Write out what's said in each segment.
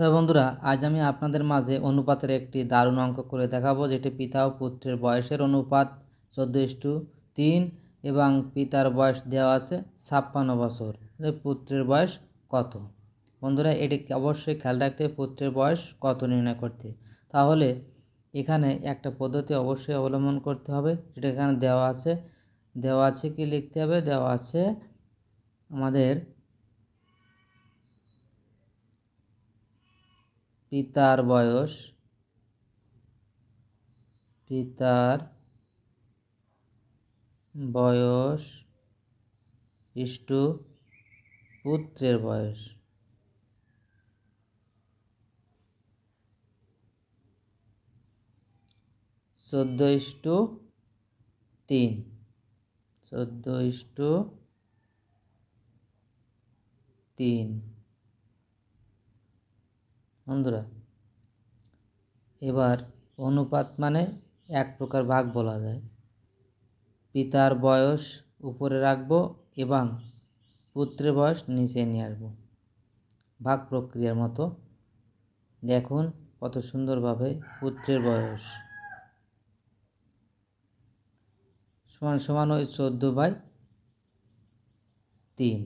Hello বন্ধুরা, আজ আমি আপনাদের মাঝে অনুপাতের একটি দারুণ অঙ্ক করে দেখাবো, যেটি পিতা ও পুত্রের বয়সের অনুপাত 14:3 এবং পিতার বয়স দেওয়া আছে 56 বছর। পুত্রের বয়স কত? বন্ধুরা, এটি অবশ্যই খেয়াল রাখতে হবে পুত্রের বয়স কত নির্ণয় করতে। তাহলে এখানে একটা পদ্ধতি অবশ্যই অবলম্বন করতে হবে, যেটা এখানে দেওয়া আছে কি লিখতে হবে, দেওয়া আছে আমাদের পিতার বয়স ইস্টু পুত্রের বয়স। চোদ্দো ইস্টু তিন 14:3। বন্ধুরা, এবার অনুপাত মানে এক প্রকার ভাগ বলা যায়। পিতার বয়স উপরে রাখবো এবং পুত্রের বয়স নিচে নিয়ে আসবো, ভাগ প্রক্রিয়ার মতো। দেখুন কত সুন্দরভাবে পুত্রের বয়স সমান সমান ওই 14/3।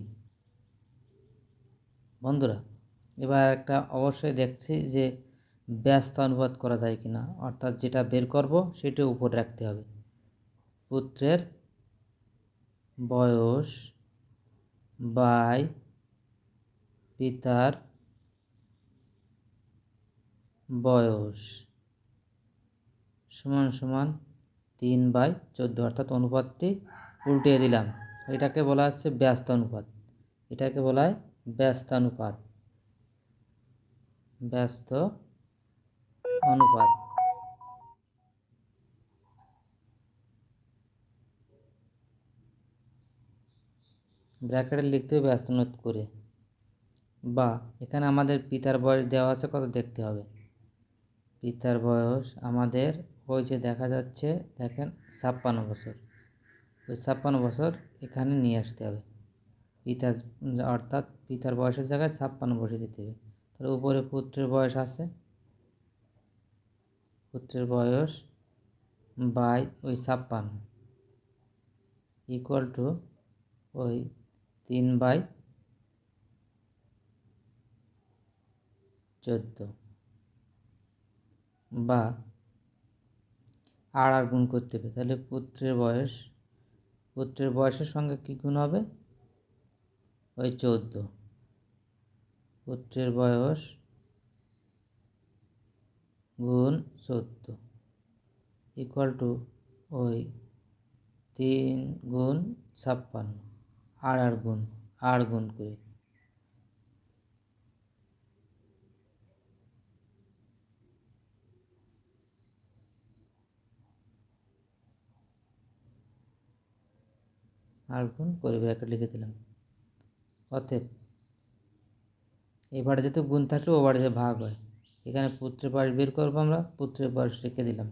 বন্ধুরা, এবার একটা অবশ্যই দেখছি যে ব্যস্ত অনুপাত করা যায় কিনা, অর্থাৎ যেটা বের করব সেটা উপরে রাখতে হবে। পুত্রের বয়স বাই পিতার বয়স সমান সমান 3/14, অর্থাৎ অনুপাতটি উল্টিয়ে দিলাম। এটাকে বলা হচ্ছে ব্যস্ত অনুপাত। ব্যস্ত অনুপাত। ব্র্যাকেটে লিখতে হবে ব্যস্ত অনুপাত করে। বা এখানে আমাদের পিতার বয়স দেওয়া আছে কত দেখতে হবে। পিতার বয়স আমাদের ওই যে দেখা যাচ্ছে, দেখেন 56 বছর। ওই 56 বছর এখানে নিয়ে আসতে হবে। অর্থাৎ পিতার বয়সের জায়গায় 56 বসে দিতে হবে। তাহলে উপরে পুত্রের বয়স আছে, পুত্রের বয়স বাই ওই 56 ইকুয়াল টু ওই 3/14। বা আর গুণ করতে হবে। তাহলে পুত্রের বয়সের সঙ্গে কী গুণ হবে, ওই 14। পুত্রের বয়স গুণ 14 ইকুয়াল টু ওই 3×56। আর গুণ করে ব্র্যাকেট লিখে দিলাম। অতএব এবারে যেহেতু গুণ থাকলে ওবারে যে ভাগ হয়, এখানে পুত্রের বয়স বের করবো আমরা, পুত্রের বয়স রেখে দিলাম।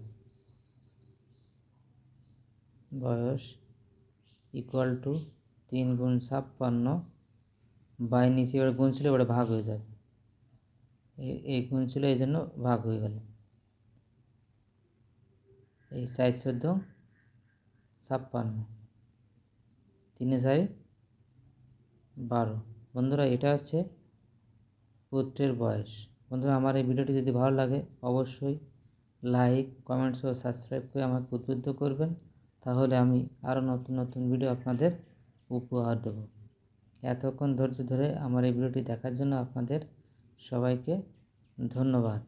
বয়স ইকুয়াল টু 3×56 বাই নিচে এবারে গুণ ছিল, এবারে ভাগ হয়ে যাবে। এই গুণ ছিল, এই জন্য ভাগ হয়ে গেল। এই 4×14=56, 3×4=12। বন্ধুরা, এটা হচ্ছে পুত্রের বয়স। বন্ধুরা, আমার এই ভিডিওটি যদি ভালো লাগে অবশ্যই লাইক, কমেন্টস ও সাবস্ক্রাইব করে আমাকে উদ্বুদ্ধ করবেন। তাহলে আমি আরও নতুন নতুন ভিডিও আপনাদের উপহার দেব। এতক্ষণ ধৈর্য ধরে আমার এই ভিডিওটি দেখার জন্য আপনাদের সবাইকে ধন্যবাদ।